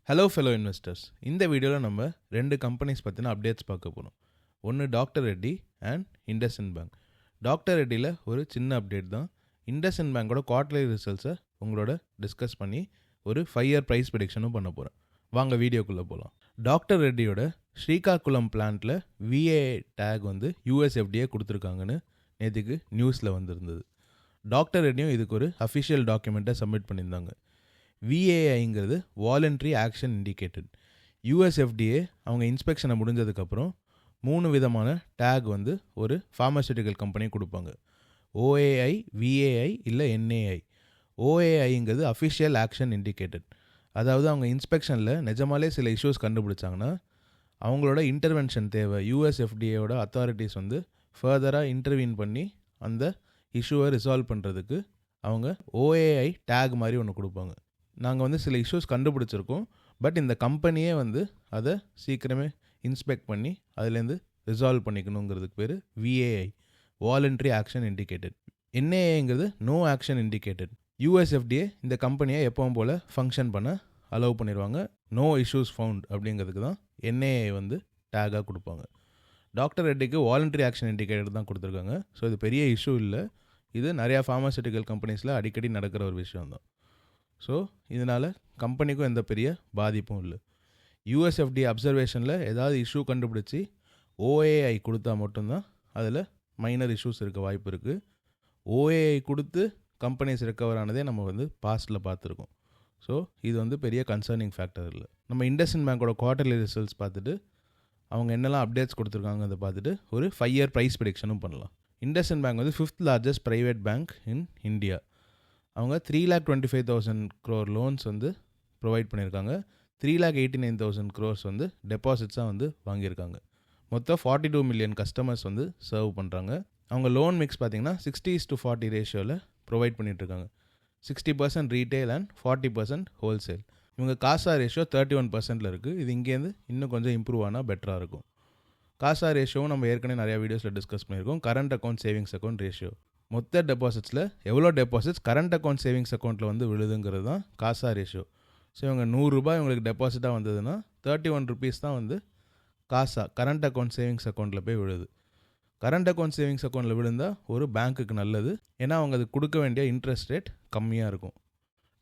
Hello fellow investors. இந்த வீடியோவில் நம்ம 2 கம்பெனிஸ் பற்றின அப்டேட்ஸ் பார்க்க போகிறோம். ஒன்று doctor Reddy and IndusInd bank. Doctor ரெட்டியில் ஒரு சின்ன அப்டேட் தான். இண்டஸ்இண்ட் பேங்கோட குவார்டர்லி ரிசல்ட்ஸை உங்களோட டிஸ்கஸ் பண்ணி ஒரு 5 இயர் ப்ரைஸ் ப்ரெடிக்ஷனும் பண்ண போகிறேன். வாங்க வீடியோக்குள்ளே போகலாம். டாக்டர் ரெட்டியோட ஸ்ரீகாகுளம் பிளான்ட்டில் விஏஐ டேக் வந்து யூஎஸ்எஃப்டிஏ கொடுத்துருக்காங்கன்னு நேற்றுக்கு நியூஸில் வந்திருந்தது. டாக்டர் ரெட்டியும் இதுக்கு ஒரு அஃபிஷியல் டாக்குமெண்ட்டை சப்மிட் பண்ணியிருந்தாங்க. விஏஐங்கிறது வாலண்ட்ரி ஆக்ஷன் இண்டிகேட்டட். யூஎஸ்எஃப்டிஏ அவங்க இன்ஸ்பெக்ஷனை முடிஞ்சதுக்கப்புறம் 3 விதமான டேக் வந்து ஒரு ஃபார்மசூட்டிக்கல் கம்பெனி கொடுப்பாங்க. ஓஏஐ, விஏஐ இல்லை என்ஏஐ. ஓஏஐங்கிறது அஃபிஷியல் ஆக்ஷன் இண்டிகேட்டட். அதாவது அவங்க இன்ஸ்பெக்ஷனில் நிஜமாலே சில இஷ்யூஸ் கண்டுபிடிச்சாங்கன்னா அவங்களோட இன்டர்வென்ஷன் தேவை. யூஎஸ்எஃப்டிஏயோட அத்தாரிட்டிஸ் வந்து ஃபர்தராக இன்டர்வீன் பண்ணி அந்த இஷ்யூவை ரிசால்வ் பண்ணுறதுக்கு அவங்க ஓஏஐ டேக் மாதிரி ஒன்று கொடுப்பாங்க. நாங்கள் வந்து சில இஷ்யூஸ் கண்டுபிடிச்சிருக்கோம், பட் இந்த கம்பெனியே வந்து அதை சீக்கிரமே இன்ஸ்பெக்ட் பண்ணி அதுலேருந்து ரிசால்வ் பண்ணிக்கணுங்கிறதுக்கு பேர் விஏஐ, வாலண்ட்ரி ஆக்ஷன் இண்டிகேட்டட். என்ஏஐங்கிறது நோ ஆக்ஷன் இண்டிகேட்டட். யூஎஸ்எஃப்டிஏ இந்த கம்பெனியை எப்பவும் போல் ஃபங்க்ஷன் பண்ண அலோவ் பண்ணிடுவாங்க. நோ இஷ்யூஸ் ஃபவுண்ட் அப்படிங்கிறதுக்கு தான் என்ஏஐ வந்து டேகாக கொடுப்பாங்க. டாக்டர் ரெட்டிக்கு வாலண்ட்ரி ஆக்ஷன் இண்டிகேட்டட் தான் கொடுத்துருக்காங்க. ஸோ இது பெரிய இஷ்யூ இல்லை. இது நிறையா ஃபார்மசூட்டிக்கல் கம்பெனிஸில் அடிக்கடி நடக்கிற ஒரு விஷயம் தான். ஸோ இதனால் கம்பெனிக்கும் எந்த பெரிய பாதிப்பும் இல்லை. யூஎஸ்எஃப்டிஏ அப்சர்வேஷனில் ஏதாவது இஷ்யூ கண்டுபிடிச்சி ஓஏஐ கொடுத்தா மட்டும்தான் அதில் மைனர் இஷ்யூஸ் இருக்க வாய்ப்பு இருக்குது. ஓஏஐ கொடுத்து கம்பெனிஸ் ரெக்கவர் ஆனதே நம்ம வந்து பாஸ்ட்டில் பார்த்துருக்கோம். ஸோ இது வந்து பெரிய கன்சர்னிங் ஃபேக்டர் இல்லை. நம்ம இண்டஸ்இண்ட் பேங்கோட குவார்டர்லி ரிசல்ட்ஸ் பார்த்துட்டு அவங்க என்னெல்லாம் அப்டேட்ஸ் கொடுத்துருக்காங்க அதை பார்த்துட்டு ஒரு 5 இயர் ப்ரைஸ் ப்ரெடிக்ஷனும் பண்ணலாம். இண்டஸ்இண்ட் பேங்க் வந்து 5th largest private bank in India. அவங்க 3,25,000 crore லோன்ஸ் வந்து ப்ரொவைட் பண்ணியிருக்காங்க. 3,89,000 crores வந்து டெபாசிட்ஸாக வந்து வாங்கியிருக்காங்க. மொத்தம் 42 மில்லியன் கஸ்டமர்ஸ் வந்து சர்வ் பண்ணுறாங்க. அவங்க லோன் மிக்ஸ் பார்த்திங்கன்னா 60:40 ரேஷியோவில் ப்ரொவைட் பண்ணிகிட்ருக்காங்க. 60% ரீட்டெயில் அண்ட் 40% ஹோல்சேல். இவங்க காசா ரேஷியோ 31% இருக்குது. இது இங்கேருந்து இன்னும் கொஞ்சம் இம்ப்ரூவ் ஆனால் பெட்டராக இருக்கும். காசா ரேஷியோவும் நம்ம ஏற்கனவே நிறையா வீடியோஸில் டிஸ்கஸ் பண்ணியிருக்கோம். Current account savings account ratio. மொத்த டெபாசிட்ஸில் எவ்வளோ டெபாசிட்ஸ் கரண்ட் அக்கௌண்ட் சேவிங்ஸ் அக்கௌண்ட்டில் வந்து விழுதுங்கிறது தான் காசா ரேஷியோ. ஸோ இவங்க 100 ரூபாய் இவங்களுக்கு டெபாசிட்டாக வந்ததுன்னா 31 rupees தான் வந்து காசா கரண்ட் அக்கௌண்ட் சேவிங்ஸ் அக்கௌண்ட்டில் போய் விழுது. கரண்ட் அக்கௌண்ட் சேவிங்ஸ் அக்கௌண்ட்டில் விழுந்தால் ஒரு பேங்க்குக்கு நல்லது. ஏன்னா அவங்க அதுக்கு கொடுக்க வேண்டிய இன்ட்ரெஸ்ட் ரேட் கம்மியாக இருக்கும்.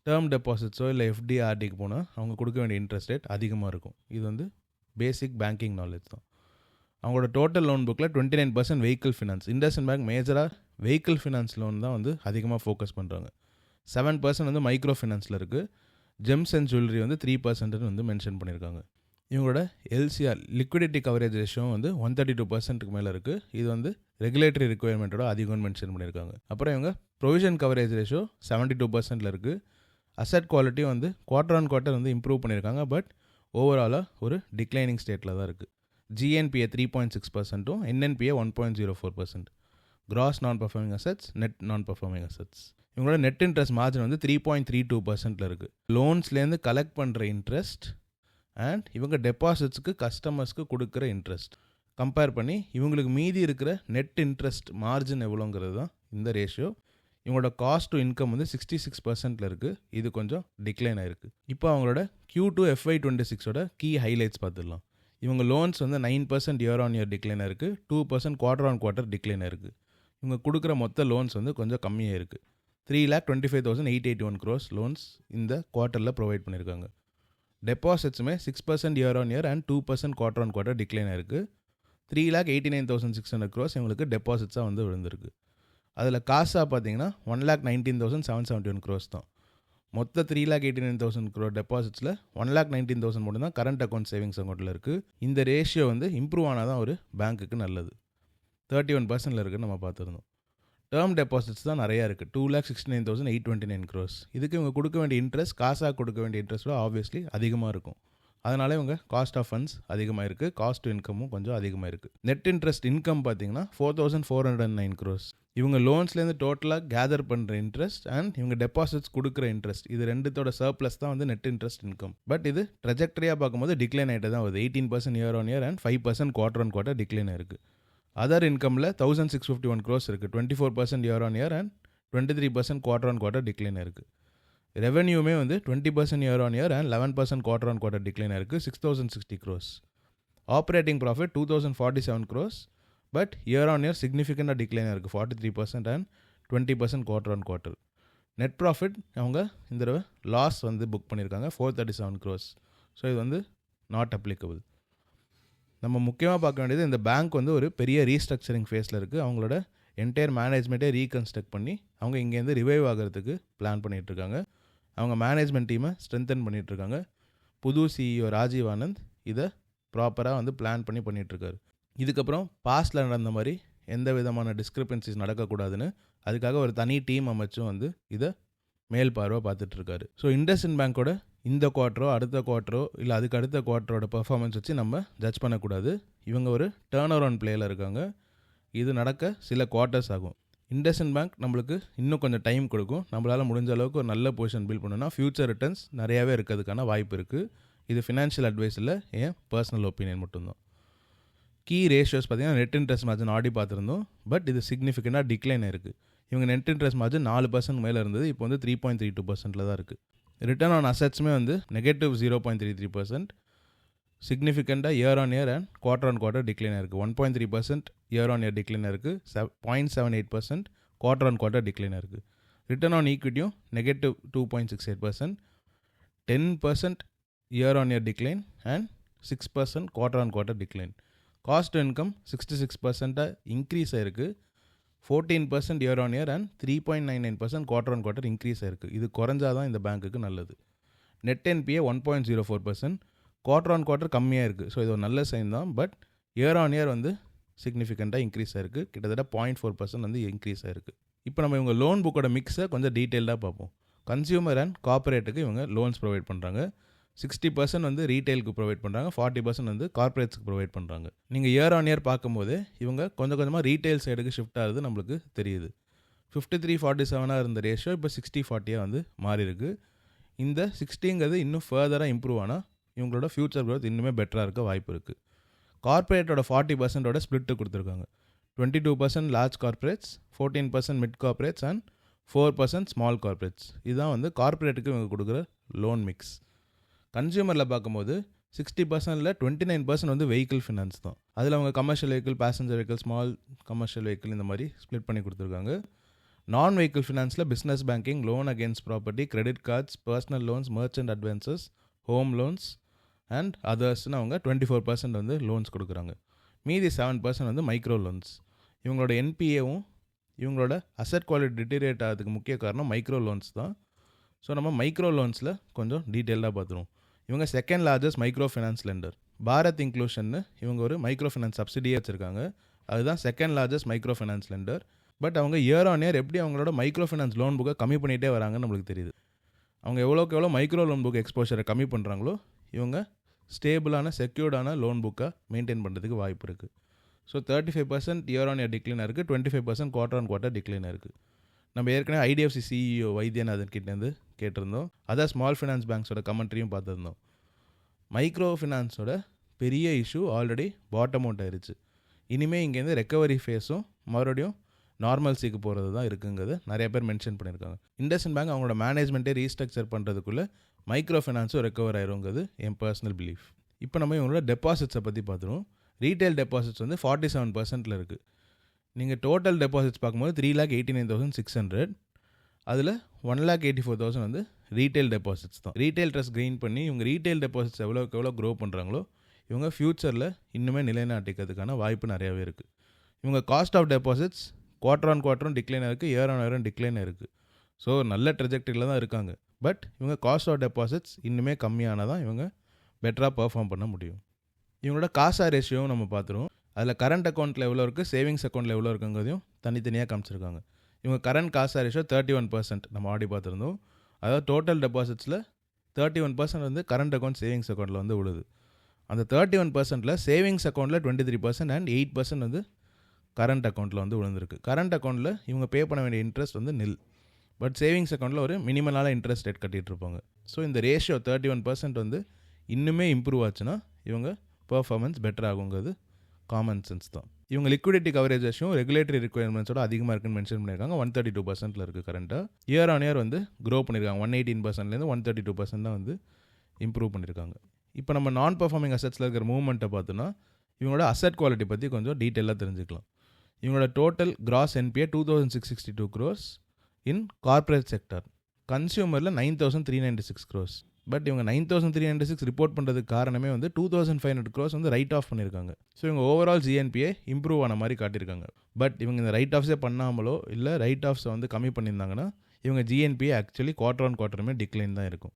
டேர்ம் டெபாசிட்ஸோ இல்லை எஃப்டி, ஆர்டிக்கு போனால் அவங்க கொடுக்க வேண்டிய இன்ட்ரெஸ்ட் ரேட் அதிகமாக இருக்கும். இது வந்து பேசிக் பேங்கிங் நாலேஜ் தான். அவங்களோட டோட்டல் லோன் புக்கில் 29% வெஹிக்கிள் ஃபினான்ஸ். இண்டஸ்இண்ட் பேங்க் மேஜராக வெஹிக்கிள் ஃபினான்ஸ் லோன் தான் வந்து அதிகமாக ஃபோக்கஸ் பண்ணுறாங்க. 7% வந்து மைக்ரோ ஃபினான்ஸில் இருக்குது. ஜெம்ஸ் அண்ட் ஜுவல்லரி வந்து 3% வந்து மென்ஷன் பண்ணியிருக்காங்க. இவங்களோட எல்சிஆர் லிக்விடிட்டி கவரேஜ் ரேஷியோ வந்து 132%க்கு மேலே இருக்குது. இது வந்து ரெகுலேட்டரி ரிக்குவயர்மெண்ட்டோட அதிகம்னு மென்ஷன் பண்ணியிருக்காங்க. அப்புறம் இவங்க ப்ரொவிஷன் கவரேஜ் ரேஷியோ 72%ல் இருக்குது. அசட் குவாலிட்டி வந்து குவார்டர் ஆன் குவார்ட்டர் வந்து இம்ப்ரூவ் பண்ணியிருக்காங்க. பட் ஓவராலாக ஒரு டிக்ளைனிங் ஸ்டேட்டில் தான் இருக்குது. ஜிஎன்பிஏ 3.6%, என்என்பிஏ 1.04%. கிராஸ் நான் பர்ஃபார்மிங் அசட்ஸ், நெட் நான் பர்ஃபார்மிங் அசட்ஸ். இவங்களோட நெட் இன்ட்ரெஸ்ட் மார்ஜின் வந்து 3.32%ல் இருக்குது. லோன்ஸ்லேருந்து கலெக்ட் பண்ணுற இன்ட்ரெஸ்ட் அண்ட் இவங்க டெபாசிட்ஸ்க்கு கஸ்டமர்ஸ்க்கு கொடுக்குற இன்ட்ரெஸ்ட் கம்பேர் பண்ணி இவங்களுக்கு மீதி இருக்கிற நெட் இன்ட்ரெஸ்ட் மார்ஜின் எவ்வளோங்கிறது தான் இந்த ரேஷியோ. இவங்களோட காஸ்ட் டு இன்கம் வந்து 66%ல் இருக்குது. இது கொஞ்சம் டிக்ளைன் ஆகிருக்கு. இப்போ அவங்களோட Q2 FY26ஓட கீ ஹைலைட்ஸ் பார்த்துடலாம். இவங்க லோன்ஸ் வந்து 9% இயர் ஆன் இயர் டிக்ளைனாக இருக்குது. 2% குவார்டர் ஆன் குவார்ட்டர் டிக்ளைனாக இருக்குது. இவங்க கொடுக்குற மொத்த லோன்ஸ் வந்து கொஞ்சம் கம்மியாக இருக்குது. 3,25,881 crores லோன்ஸ் இந்த குவார்ட்டரில் ப்ரொவைட் பண்ணியிருக்காங்க. டெபாசிட்ஸுமே 6% year on year and 2% quarter on quarter டிக்ளைனாக இருக்குது. 3,89,600 crores இவங்களுக்கு டெபாசிட்ஸாக வந்து விழுந்திருக்கு. அதில் காசாக பார்த்தீங்கன்னா 1,19,771 crores தான். மொத்த 3,89,000 crore டெபாசிட்ஸில் 1,19,000 மட்டும் தான் கரண்ட் அக்கௌண்ட் சேவிங்ஸ் அக்கௌண்ட்டில் இருக்குது. இந்த ரேஷியோ வந்து இம்ப்ரூவ் ஆனால் தான் ஒரு பேங்க்குக்கு நல்லது. 31%ல் இருக்குன்னு நம்ம பார்த்துருந்தோம். டேர்ம் டெபாசிட்ஸ் தான் நிறையா இருக்குது. 2,69,829 crores. இதுக்கு இவங்க கொடுக்க வேண்டிய இன்ட்ரெஸ்ட் காசாக கொடுக்க வேண்டிய இன்ட்ரெஸ்ட்டோட ஆப்வியஸ்லி அதிகமாக இருக்கும். அதனால இவங்க காஸ்ட் ஆஃப் ஃபண்ட்ஸ் அதிகமாக இருக்குது. காஸ்ட் டு இன்கமும் கொஞ்சம் அதிகமாக இருக்குது. நெட் இன்ட்ரெஸ்ட் இன்கம் பார்த்தீங்கன்னா 4,409 crores. இவங்க லோன்ஸ்லேருந்து டோட்டலாக கேதர் பண்ணுற இன்ட்ரெஸ்ட் அண்ட் இவங்க டெபாசிட்ஸ் கொடுக்குற இன்ட்ரெஸ்ட் இது ரெண்டுத்தோட சர்ப்ளஸ் தான் வந்து நெட் இன்ட்ரெஸ்ட் இன்கம். பட் இது ட்ரெஜெக்டரியாக பார்க்கும்போது டிக்ளைன் ஆகிட்டு தான் வருது. 18% year on year and 5% quarter on quarter decline ஆயிருக்கு. அதர் இன்கமில் 1,651 crores இருக்குது. 24% year on year and 23% quarter on quarter decline இருக்குது. ரெவென்யூமே வந்து 20% year on year and 11% quarter on quarter decline இருக்குது, 6060 crores. Operating profit 2047 crores, but year on year சிக்னிஃபிகண்டாக decline இருக்குது, 43% and 20% quarter on quarter. Net profit அவங்க இந்த தடவை loss வந்து புக் பண்ணியிருக்காங்க, 437 crores. ஸோ இது வந்து நாட் அப்ளிகபிள். நம்ம முக்கியமாக பார்க்க வேண்டியது, இந்த பேங்க் வந்து ஒரு பெரிய ரீஸ்ட்ரக்சரிங் ஃபேஸில் இருக்குது. அவங்களோட என்டையர் மேனேஜ்மெண்ட்டே ரீகன்ஸ்ட்ரக்ட் பண்ணி அவங்க இங்கேருந்து ரிவைவ் ஆகிறதுக்கு பிளான் பண்ணிகிட்ருக்காங்க. அவங்க மேனேஜ்மெண்ட் டீமை ஸ்ட்ரென்தன் பண்ணிகிட்ருக்காங்க. புது சிஇஓ ராஜீவ் ஆனந்த் இதை ப்ராப்பராக வந்து பிளான் பண்ணி பண்ணிகிட்ருக்காரு. இதுக்கப்புறம் பாஸ்டில் நடந்த மாதிரி எந்த விதமான டிஸ்கிரிப்பன்சிஸ் நடக்கக்கூடாதுன்னு அதுக்காக ஒரு தனி டீம் அமைச்சும் வந்து இதை மேல் பார்வை பார்த்துட்ருக்காரு. ஸோ இண்டஸ்இண்ட் பேங்க்கோட இந்த குவார்ட்டரோ அடுத்த குவார்ட்டரோ இல்லை அதுக்கு அடுத்த குவார்ட்டரோட பெர்ஃபார்மன்ஸ் வச்சு நம்ம ஜட்ஜ் பண்ணக்கூடாது. இவங்க ஒரு டேர்ன் அரவுண்ட் பிளேயில் இருக்காங்க. இது நடக்க சில குவார்ட்டர்ஸ் ஆகும். இண்டஸ்இண்ட் பேங்க் நம்மளுக்கு இன்னும் கொஞ்சம் டைம் கொடுக்கும். நம்மளால் முடிஞ்ச அளவுக்கு ஒரு நல்ல பொசிஷன் பில்ட் பண்ணணும்னா ஃபியூச்சர் ரிட்டர்ன்ஸ் நிறையாவே இருக்கிறதுக்கான வாய்ப்பு இருக்குது. இது ஃபினான்ஷியல் அட்வைஸ் இல்லை, என் பர்சனல் ஒப்பீனியன் மட்டும்தான். கீ ரேஷியோஸ் பார்த்தீங்கன்னா நெட் இன்ட்ரெஸ்ட் மார்ஜின் ஆடி பார்த்துருந்தோம், பட் இது சிக்னிஃபிகண்டாக டிக்ளைன் இருக்குது. இவங்க நெட் இன்ட்ரெஸ்ட் மார்ஜின் 4% மேலே இருந்தது, இப்போ வந்து 3.32% தான் இருக்குது. ரிட்டர்ன் ஆன் அசட்ஸுமே வந்து -0.33%, சிக்னிஃபிகண்டாக year on year and quarter on quarter decline இருக்குது. 1.3% இயர் ஆன் இயர் டிக்ளைன் இருக்குது, 0.78% குவார்டர் ஆன் குவார்டர் டிக்ளைன் இருக்குது. ரிட்டர்ன் ஆன் ஈக்விட்டியும் -2.68%, 10% year on year decline and 6% quarter on quarter decline. Cost to income 66% increase ஆகிருக்கு, 14% year on year and 3.99% quarter on quarter increase ஆகிருக்கு. இது குறைஞ்சாதான் இந்த பேங்க்குக்கு நல்லது. Net NPA 1.04%, quarter on quarter கம்மியாக இருக்குது. ஸோ இது ஒரு நல்ல சைன் தான், பட் இயர் ஆன் இயர் வந்து சிக்னிஃபிகண்ட்டாக இன்க்ரீஸ் ஆகிருக்கு, கிட்டத்தட்ட 0.4% வந்து இன்க்ரீஸ் ஆகிருக்கு. இப்போ நம்ம இவங்க லோன் புக்கோட மிக்ஸை கொஞ்சம் டீட்டெயில்டாக பார்ப்போம். கன்சியூமர் அண்ட் கார்பரேட்டுக்கு இவங்க லோன்ஸ் ப்ரொவைட் பண்ணுறாங்க. 60% வந்து ரீட்டைலுக்கு ப்ரொவைட் பண்ணுறாங்க, 40% வந்து கார்பரேட்ஸ்க்கு ப்ரொவைட் பண்ணுறாங்க. நீங்கள் இயர் ஆன் இயர் பார்க்கும்போது இவங்க கொஞ்சம் கொஞ்சமாக ரீட்டைல் சைடுக்கு ஷிஃப்ட் ஆகுது நம்மளுக்கு தெரியுது. 53-47 இருந்த ரேஷியோ இப்போ 60-40 வந்து மாறி இருக்கு. இந்த 60ங்கிறது இன்னும் ஃபர்தராக இம்ப்ரூவ் ஆனால் இவங்களோட ஃபியூச்சர் க்ரோத் இன்னுமே பெட்டராக இருக்க வாய்ப்பு இருக்குது. கார்பரேட்டோட 40%ஓட ஸ்ப்ளிட்டு கொடுத்துருக்காங்க. 22% large corporates, 14% mid corporates and 4% small corporates. இதுதான் வந்து கார்பரேட்டுக்கு இவங்க கொடுக்குற லோன் மிக்ஸ். கன்சியூமரில் பார்க்கும்போது 60%ல் 29% வந்து வெஹிக்கிள் ஃபினான்ஸ் தான். அதில் அவங்க commercial vehicle, passenger vehicle, small commercial vehicle இந்த மாதிரி ஸ்ப்ளிட் பண்ணி கொடுத்துருக்காங்க. நான் வெஹிக்கிள் ஃபினான்ஸில் business banking, loan against property, credit cards, personal loans, merchant advances, home loans and அதர்ஸ்னு அவங்க 24% வந்து லோன்ஸ் கொடுக்குறாங்க. மீதி 7% வந்து மைக்ரோ லோன்ஸ். இவங்களோட என்பிஏவும் இவங்களோட அசட் குவாலிட்டி டிட்டீரியேட் ஆகிறதுக்கு முக்கிய காரணம் மைக்ரோ லோன்ஸ் தான். ஸோ நம்ம மைக்ரோ லோன்ஸில் கொஞ்சம் டீட்டெயிலாக பார்த்துருவோம். இவங்க second largest micro finance lender. Bharat இன்க்ளூஷன்னு இவங்க ஒரு மைக்ரோ ஃபினான்ஸ் சப்சிடியே வச்சுருக்காங்க. அதுதான் second largest micro finance lender. But அவங்க இயர் ஆன் இயர் எப்படி அவங்களோட மைக்ரோ ஃபினான்ஸ் லோன் புக்கை கம்மி பண்ணிகிட்டே வராங்கன்னு நம்மளுக்கு தெரியுது. அவங்க எவ்வளோக்கு எவ்வளோ மைக்ரோ லோன் புக் எக்ஸ்போஷரை கம்மி பண்ணுறாங்களோ இவங்க ஸ்டேபிளான செக்யூர்டான லோன் புக்கை மெயின்டைன் பண்ணுறதுக்கு வாய்ப்பு இருக்குது. ஸோ 35% இயர் ஆன் இயர் டிக்ளைனாக இருக்குது, 25% குவார்டர் ஆன் குவார்டர் டிக்ளைனாக இருக்குது. நம்ம ஏற்கனவே ஐடிஎஃப்சி சிஇஓ வைத்தியநாதன் கிட்டேருந்து கேட்டிருந்தோம். அதான் ஸ்மால் ஃபினான்ஸ் பேங்க்ஸோட கமெண்ட்ரியும் பார்த்துருந்தோம். மைக்ரோ ஃபினான்ஸோட பெரிய இஷ்யூ ஆல்ரெடி பாட்டம் அவுட் ஆயிடுச்சு. இனிமேல் இங்கேருந்து ரெக்கவரி ஃபேஸும் மறுபடியும் நார்மல்சிக்கு போகிறது தான் இருக்குங்கிறது நிறைய பேர் மென்ஷன் பண்ணியிருக்காங்க. இண்டஸ்இண்ட் பேங்க் அவங்களோட மேனேஜ்மெண்ட்டே ரீஸ்ட்ரக்சர் பண்ணுறதுக்குள்ளே மைக்ரோ ஃபினான்ஸும் ரெக்கவர் ஆயிருங்கிறது என் பர்சனல் பிலீஃப். இப்போ நம்ம இவங்களோட டெபாசிட்ஸை பற்றி பார்த்துருவோம். ரீட்டைல் டெபாசிட்ஸ் வந்து 47%ல் இருக்குது. நீங்கள் டோட்டல் டெபாசிட்ஸ் பார்க்கும்போது 3,89,600, அதில் 1,84,000 வந்து ரீட்டைல் டெபாசிட்ஸ் தான். ரீட்டைல் ட்ரஸ்ட் கெயின் பண்ணி இவங்க ரீட்டைல் டெபாசிட்ஸ் எவ்வளோக்கு எவ்வளோ க்ரோ பண்ணுறாங்களோ இவங்க ஃப்யூச்சரில் இன்னுமே நிலைநாட்டிக்கிறதுக்கான வாய்ப்பு நிறையாவே இருக்குது. இவங்க cost of deposits quarter on குவார்ட்டரும் டிக்ளைன் இருக்குது, இயர் ஆன் இயரும் டிக்ளைன் இருக்குது. ஸோ நல்ல ட்ரெஜெக்டரியில் தான் இருக்காங்க. பட் இவங்க காஸ்ட் ஆஃப் டெபாசிட்ஸ் இன்னுமே கம்மியானால் தான் இவங்க பெட்டராக பர்ஃபார்ம் பண்ண முடியும். இவங்களோட காசா ரேஷியோவும் நம்ம பார்த்துருவோம். அதில் கரண்ட் அக்கௌண்ட்டில் எவ்வளோ இருக்குது, சேவிங்ஸ் அக்கௌண்ட்டில் எவ்வளோ இருக்குங்கிறதையும் தனித்தனியாக காமிச்சிருக்காங்க. இவங்க கரண்ட் காசா ரேஷியோ 31% நம்ம ஆடி பார்த்துருந்தோம். அதாவது டோட்டல் டெபாசிட்ஸில் 31% வந்து கரண்ட் அக்கௌண்ட் சேவிங்ஸ் அக்கௌண்ட்டில் வந்து விழுது. அந்த 31%ல் சேவிங்ஸ் அக்கௌண்ட்டில் 23% அண்ட் 8% வந்து கரண்ட் அக்கௌண்ட்டில் வந்து விழுந்திருக்கு. கரண்ட் அக்கௌண்ட்டில் இவங்க பே பண்ண வேண்டிய இன்ட்ரெஸ்ட் வந்து நில். பட் சேவிங்ஸ் அக்கௌண்ட்டில் ஒரு மினிமலான இன்ட்ரெஸ்ட் ரேட் கட்டிகிட்டு இருப்பாங்க. ஸோ இந்த ரேஷியோ 31% வந்து இன்னுமே இம்ப்ரூவ் ஆச்சுன்னா இவங்க பர்ஃபார்மன்ஸ் பெட்டர் ஆகுங்கிறது காமன் சென்ஸ் தான். இவங்க லிக்விடிட்டி கவரேஜ் ரேஷியும் ரெகுலேட்டரி ரிக்வயர்மெண்ட்ஸோட அதிகமாக இருக்குன்னு மென்ஷன் பண்ணியிருக்காங்க. 132% இருக்குது கரண்ட்டாக. இயர் ஆன் இயர் வந்து க்ரோ பண்ணியிருக்காங்க. 118%லேருந்து 132% தான் வந்து இம்ப்ரூவ் பண்ணியிருக்காங்க. இப்போ நம்ம நான் பர்ஃபார்மிங் அசெட்ஸில் இருக்கிற மூவ்மெண்ட்டை பார்த்தோன்னா இவங்களோட அசெட் குவாலிட்டி பற்றி கொஞ்சம் டீட்டெயிலாக தெரிஞ்சுக்கலாம். இவங்களோட total gross NPA 2662 crores in corporate sector. கன்சியூமரில் 9396 crores. பட் இவங்க 9396 ரிப்போர்ட் பண்ணுறதுக்கு காரணமே வந்து 2500 crores வந்து ரைட் ஆஃப் பண்ணியிருக்காங்க. ஸோ இவங்க ஓவரால் GNPA இம்ப்ரூவ் ஆன மாதிரி காட்டியிருக்காங்க. பட் இவங்க இந்த ரைட் ஆஃப்ஸே பண்ணாமலோ இல்லை ரைட் ஆஃப்ஸை வந்து கம்மி பண்ணியிருந்தாங்கன்னா இவங்க GNPA ஆக்சுவலி குவார்டர் ஆன் குவார்டருமே டிக்ளைன் தான் இருக்கும்.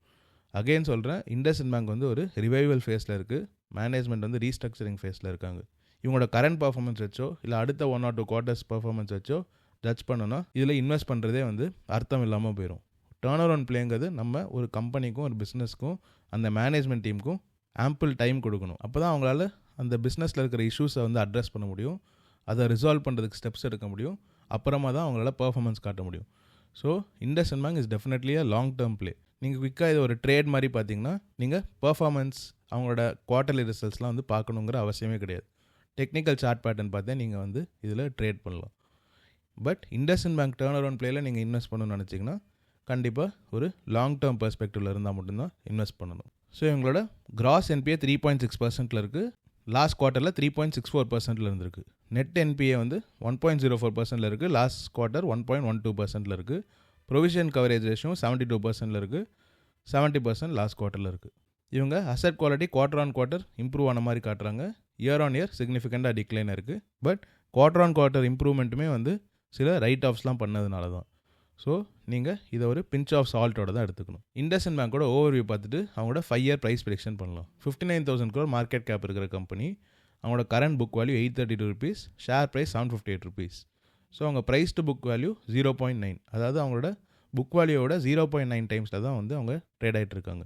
அகெயின் சொல்கிறேன், இண்டஸ்இண்ட் பேங்க் வந்து ஒரு ரிவைவல் ஃபேஸில் இருக்குது. மேனேஜ்மெண்ட் வந்து ரீஸ்ட்ரக்சரிங் ஃபேஸில் இருக்காங்க. இவங்களோட கரண்ட் பர்ஃபார்மன்ஸ் வச்சோ இல்லை அடுத்த 1 or 2 quarters பர்ஃபார்மன்ஸ் வச்சோ ஜட்ஜ் பண்ணோன்னா இதில் இன்வெஸ்ட் பண்ணுறதே வந்து அர்த்தம் இல்லாமல் போயிடும். டர்ன் அரவுண்ட் பிளேங்கிறது நம்ம ஒரு கம்பெனிக்கும் ஒரு பிஸ்னஸ்க்கும் அந்த மேனேஜ்மெண்ட் டீமுக்கும் ஆம்பிள் டைம் கொடுக்கணும். அப்போ தான் அவங்களால அந்த பிஸ்னஸில் இருக்கிற இஷ்யூஸை வந்து அட்ரஸ் பண்ண முடியும், அதை ரிசால்வ் பண்ணுறதுக்கு ஸ்டெப்ஸ் எடுக்க முடியும், அப்புறமா தான் அவங்களால பர்ஃபார்மன்ஸ் காட்ட முடியும். So IndusInd bank is definitely a long term play. நீங்கள் குயிக்காக இது ஒரு ட்ரேட் மாதிரி பார்த்தீங்கன்னா நீங்கள் பர்ஃபார்மன்ஸ் அவங்களோட குவார்ட்டர்லி ரிசல்ட்ஸ்லாம் வந்து பார்க்கணுங்கிற அவசியமே கிடையாது. டெக்னிக்கல் சார்ட் பேட்டர்ன் பார்த்தே நீங்கள் வந்து இதில் ட்ரேட் பண்ணலாம். But IndusInd bank turn around பிளேயில் நீங்கள் இன்வெஸ்ட் பண்ணணும்னு நினச்சிங்கன்னா கண்டிப்பாக ஒரு லாங் டேர்ம் பெர்ஸ்பெக்டிவில் இருந்தால் மட்டும்தான் இன்வெஸ்ட் பண்ணணும். ஸோ இவங்களோட கிராஸ் NPA 3.6% இருக்குது. லாஸ்ட் குவார்ட்டரில் 3.64% இருந்திருக்கு. நெட் NPA வந்து 1.04% இருக்குது. லாஸ்ட் குவார்ட்டர் 1.12% இருக்குது. ப்ரொவிஷன் கவரேஜ் ரேஷியோ 72% இருக்குது. 70% லாஸ்ட் குவார்ட்டரில் இருக்குது. இவங்க asset quality quarter on quarter improve ஆன மாதிரி காட்டுறாங்க. இயர் ஆன் இயர் சிக்னிஃபிகண்ட்டாக டிக்ளைன் இருக்குது. பட் குவார்டர் ஆன் குவார்ட்டர் இம்ப்ரூவ்மெண்ட்டுமே வந்து சில ரைட் ஆஃப்ஸ்லாம் பண்ணதுனால தான். ஸோ நீங்கள் இதை ஒரு பிஞ்ச் ஆஃப் சால்ட்டோட தான் எடுத்துக்கணும். இண்டஸ்இண்ட் பேங்கோட ஓவர்வியூ பார்த்துட்டு அவங்களோட 5 year ப்ரைஸ் ப்ரெடிக்ஷன் பண்ணலாம். 59,000 crore மார்க்கெட் கேப் இருக்கிற கம்பெனி. அவங்களோட current book value 832 rupees, share price 758 rupees. So அவங்க ப்ரைஸ் டு புக் வேல்யூ 0.9, அதாவது அவங்களோட புக் வேல்யூவோட 0.9 டைம்ஸில் தான் வந்து அவங்க ட்ரேட் ஆகிட்டு இருக்காங்க.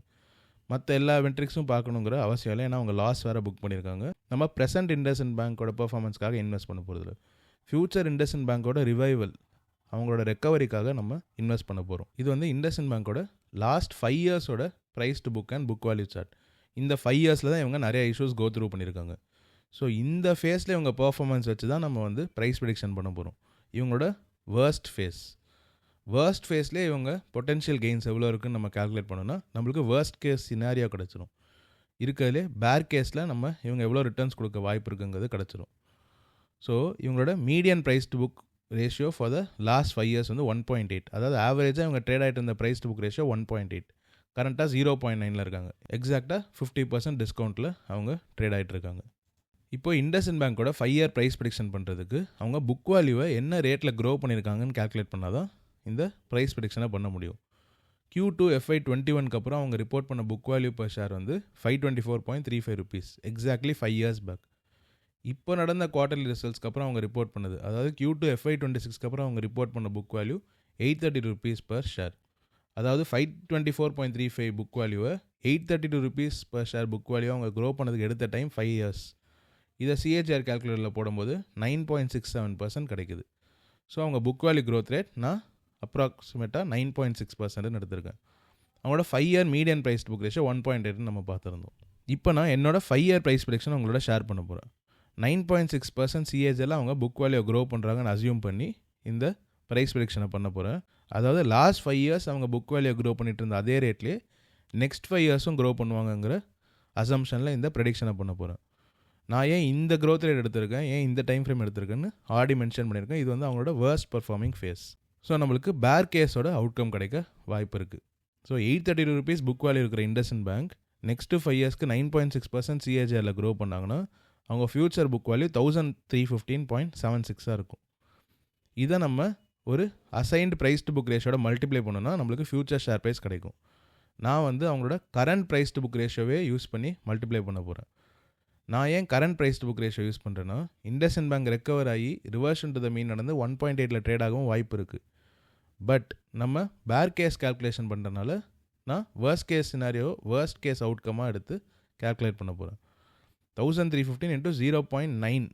மற்ற எல்லா மெட்ரிக்ஸும் பார்க்கணுங்கிற அவசியம் இல்லை, ஏன்னா அவங்க லாஸ் வேறு புக் பண்ணியிருக்காங்க. நம்ம ப்ரெசென்ட் இண்டஸ்இண்ட் பேங்கோட பர்ஃபார்மன்ஸ்க்காக இன்வெஸ்ட் பண்ண போகிறது. ஃபியூச்சர் இண்டஸ்இண்ட் பேங்கோட ரிவைவல் அவங்களோட ரெக்கவரிக்காக நம்ம இன்வெஸ்ட் பண்ண போகிறோம். இது வந்து இண்டஸ்இண்ட் பேங்கோட லாஸ்ட் 5 yearsோட price to book and book value chart. இந்த 5 yearsல தான் இவங்க நிறைய இஷ்யூஸ் கோ த்ரூ பண்ணியிருக்காங்க. ஸோ இந்த ஃபேஸில் இவங்க பர்ஃபார்மன்ஸ் வச்சு தான் நம்ம வந்து ப்ரைஸ் ப்ரெடிக்ஷன் பண்ண போகிறோம். இவங்களோட வேர்ஸ்ட் ஃபேஸ்லேயே இவங்க பொட்டென்ஷியல் கெயின்ஸ் எவ்வளோ இருக்குன்னு நம்ம கால்குலேட் பண்ணோன்னா நம்மளுக்கு வேர்ஸ்ட் கேஸ் சினாரியோ கிடச்சிரும். இருக்கிறதுலே பேர் கேஸில் நம்ம இவங்க எவ்வளோ ரிட்டர்ன்ஸ் கொடுக்க வாய்ப்பு இருக்குங்கிறது கிடச்சிரும். ஸோ இவங்களோட median price to book ratio for the last 5 years வந்து 1.8, அதாவது ஆவரேஜாக இவங்க ட்ரேட் ஆகிட்டு இருந்த ப்ரைஸ் டு புக் ரேஷியோ 1.8, கரண்ட்டாக 0.9 இருக்காங்க. எக்ஸாக்டாக 50% டிஸ்கவுண்ட்டில் அவங்க ட்ரேட் ஆகிட்டு இருக்காங்க. இப்போ இண்டஸ்இண்ட் பேங்கோட 5 year ப்ரைஸ் ப்ரெடிக்ஷன் பண்ணுறதுக்கு அவங்க புக் வேல்யூவை என்ன ரேட்டில் க்ரோ பண்ணியிருக்காங்கன்னு கால்குலேட் பண்ணால் தான் இந்த ப்ரைஸ் ப்ரெடிக்ஷனை பண்ண முடியும். Q2 FY21 அப்புறம் அவங்க ரிப்போர்ட் பண்ண புக் வேல்யூ பர் ஷேர் வந்து 524.35 rupees, எக்ஸாக்ட்லி 5 years பேக். இப்போ நடந்த குவார்ட்டர்லி ரிசல்ட்ஸ்க்கு அப்புறம் அவங்க ரிப்போர்ட் பண்ணது, அதாவது Q2 FY26 அப்புறம் அவங்க ரிப்போர்ட் பண்ண book value 832 rupees per share. அதாவது 524.35 புக் வேல்யூவை 832 rupees per share book value அவங்க க்ரோ பண்ணதுக்கு எடுத்த டைம் 5 years. இதை CAGR கால்குலேட்டரில் போடும்போது 9.67% கிடைக்குது. ஸோ அவங்க புக் வேல்யூ க்ரோத் ரேட் நான் அப்ராக்சிமேட்டாக 9.6% எடுத்திருக்கேன். அவங்களோட 5 year median price book ratio 1.8 நம்ம பார்த்துருந்தோம். இப்போ நான் என்னோட 5 year ப்ரைஸ் ப்ரெடிக்ஷன் உங்களோட ஷேர் பண்ண போகிறேன். 9.6% CAGR அவங்க புக் வேல்யூ க்ரோ பண்ணுறாங்கன்னு அசியூம் பண்ணி இந்த ப்ரைஸ் ப்ரெடிக்ஷனை பண்ண போகிறேன். அதாவது லாஸ்ட் 5 years அவங்க புக் வேல்யூ க்ரோ பண்ணிட்டு இருந்த அதே ரேட்லேயே நெக்ஸ்ட் 5 yearsம் க்ரோ பண்ணுவாங்கங்கிற அசம்ஷனில் இந்த ப்ரெடிக்ஷனை பண்ண போகிறேன். நான் ஏன் இந்த க்ரோத் ரேட் எடுத்திருக்கேன், ஏன் இந்த டைம் ஃப்ரேம் எடுத்திருக்கேன்னு ஆல்ரெடி மென்ஷன் பண்ணியிருக்கேன். இது வந்து அவங்களோட வேர்ஸ்ட் பர்ஃபார்மிங் ஃபேஸ். ஸோ நம்மளுக்கு பேர் கேஸோட அவுட்கம் கிடைக்க வாய்ப்பு இருக்குது. ஸோ 832 rupees புக் வேல்யூ இருக்கிற இண்டஸ்இண்ட் பேங்க் நெக்ஸ்ட்டு 5 yearsக்கு 9.6% CAGRல க்ரோ பண்ணாங்கன்னா அவங்க ஃபியூச்சர் புக் வேல்யூ 1315.76 இருக்கும். இதை நம்ம ஒரு அசைன்டு ப்ரைஸ் டு புக் ரேஷியோட மல்டிப்ளை பண்ணோன்னா நம்மளுக்கு ஃபியூச்சர் ஷேர் ப்ரைஸ் கிடைக்கும். நான் வந்து அவங்களோட கரண்ட் ப்ரைஸ் டு புக் ரேஷியோவே யூஸ் பண்ணி மல்டிப்ளை பண்ண போகிறேன். நான் ஏன் current price to book ratio use பண்ணுறேன்னா இண்டஸ்இண்ட் பேங்க் ரெக்கவர் ஆகி ரிவர்ஷன் டு த மீன் நடந்து 1.8 ட்ரேட் ஆகவும் வாய்ப்பு இருக்குது. பட் நம்ம பேர் கேஸ் கால்குலேஷன் பண்ணுறதுனால நான் worst case scenario worst case அவுட்கமாக எடுத்து கால்குலேட் பண்ண போகிறேன். 1315 into 0.9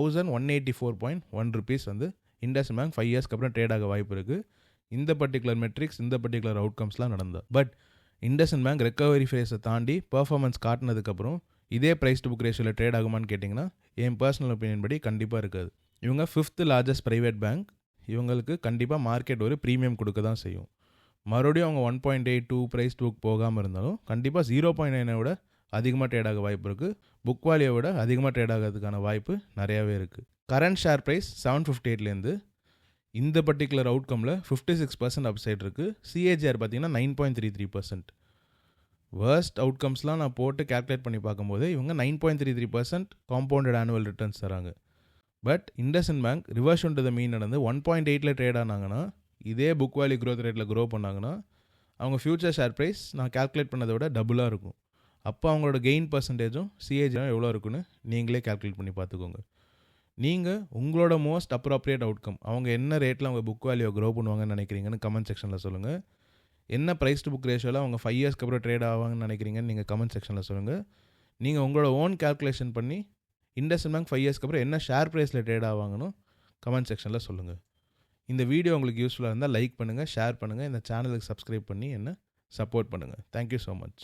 1184.1 rupees வந்து இண்டஸ்இண்ட் பேங்க் 5 yearsக்கு அப்புறம் ட்ரேட் ஆக வாய்ப்பு இருக்குது. இந்த பர்டிகுலர் மெட்ரிக்ஸ் இந்த பர்டிகுலர் அவுட்கம்ஸ்லாம் நடந்தது. பட் இண்டஸ்இண்ட் பேங்க் ரெக்கவரி ஃபேஸை தாண்டி பர்ஃபார்மன்ஸ் காட்டினதுக்கப்புறம் இதே ப்ரைஸ் டு புக் ரேஷியோவில் ட்ரேட் ஆகுமான்னு கேட்டிங்கன்னா என் பர்சனல் ஒப்பீனியன் படி கண்டிப்பாக இருக்காது. இவங்க 5th லார்ஜஸ்ட் ப்ரைவேட் பேங்க். இவங்களுக்கு கண்டிப்பாக மார்க்கெட் ஒரு ப்ரீமியம் கொடுக்க தான் செய்யும். மறுபடியும் அவங்க 1.82 ப்ரைஸ் டூக்கு போகாமல் இருந்தாலும் கண்டிப்பாக 0.9 விட அதிகமாக ட்ரேட் ஆக வாய்ப்பு இருக்குது. புக் வேல்யூவை விட அதிகமாக ட்ரேட் ஆகிறதுக்கான வாய்ப்பு நிறையாவே இருக்குது. கரண்ட் ஷேர் ப்ரைஸ் 758லேருந்து இந்த பர்டிகுலர் அவுட்கமில் 56% அப்சைட் இருக்குது. சிஏஜிஆர் பார்த்தீங்கன்னா 9.33%. வேர்ஸ்ட் அவுட்கம்ஸ்லாம் நான் போட்டு கேல்குலேட் பண்ணி பார்க்கும்போது இவங்க 9.33% காம்பவுண்டட் ஆனுவல் ரிட்டர்ன்ஸ் தராங்க. But IndusInd bank reversion to the mean நடந்து 1.8 ட்ரேட் ஆனாங்கன்னா, இதே புக் வேல்யூ க்ரோத் ரேட்டில் க்ரோ பண்ணாங்கன்னா அவங்க ஃபியூச்சர் ஷேர் ப்ரைஸ் நான் கேல்குலேட் பண்ணதை விட டபுளாக இருக்கும். அப்போ அவங்களோட கெயின் பர்சன்டேஜும் சிஏஜியும் எவ்வளோ இருக்குன்னு நீங்களே கேல்குலேட் பண்ணி பார்த்துக்கோங்க. நீங்கள் உங்களோட மோஸ்ட் அப்ராப்ரியேட் அவுட்கம் அவங்க என்ன ரேட்டில் அவங்க புக் வேல்யூவை க்ரோ பண்ணுவாங்கன்னு நினைக்கிறீங்கன்னு கமெண்ட் செக்ஷனில் சொல்லுங்கள். என்ன ப்ரைஸ் டு புக் ரேஷியோவில் அவங்க 5 இயர்ஸ்க்கு அப்புறம் ட்ரேட் ஆவாங்கன்னு நினைக்கிறீங்கன்னு நீங்கள் கமெண்ட் செக்ஷனில் சொல்லுங்கள். நீங்கள் உங்களோட ஓன் கேல்குலேஷன் பண்ணி இண்டஸ்இண்ட் பேங்க் 5 இயர்ஸ்க்கு அப்புறம் என்ன ஷேர் ப்ரைஸில் ட்ரேட் ஆவாங்கன்னு கமெண்ட் செக்ஷனில் சொல்லுங்கள். இந்த வீடியோ உங்களுக்கு யூஸ்ஃபுல்லாக இருந்தால் லைக் பண்ணுங்கள், ஷேர் பண்ணுங்கள், இந்த சேனலுக்கு சப்ஸ்கிரைப் பண்ணி என்ன சப்போர்ட் பண்ணுங்கள். Thank you so much.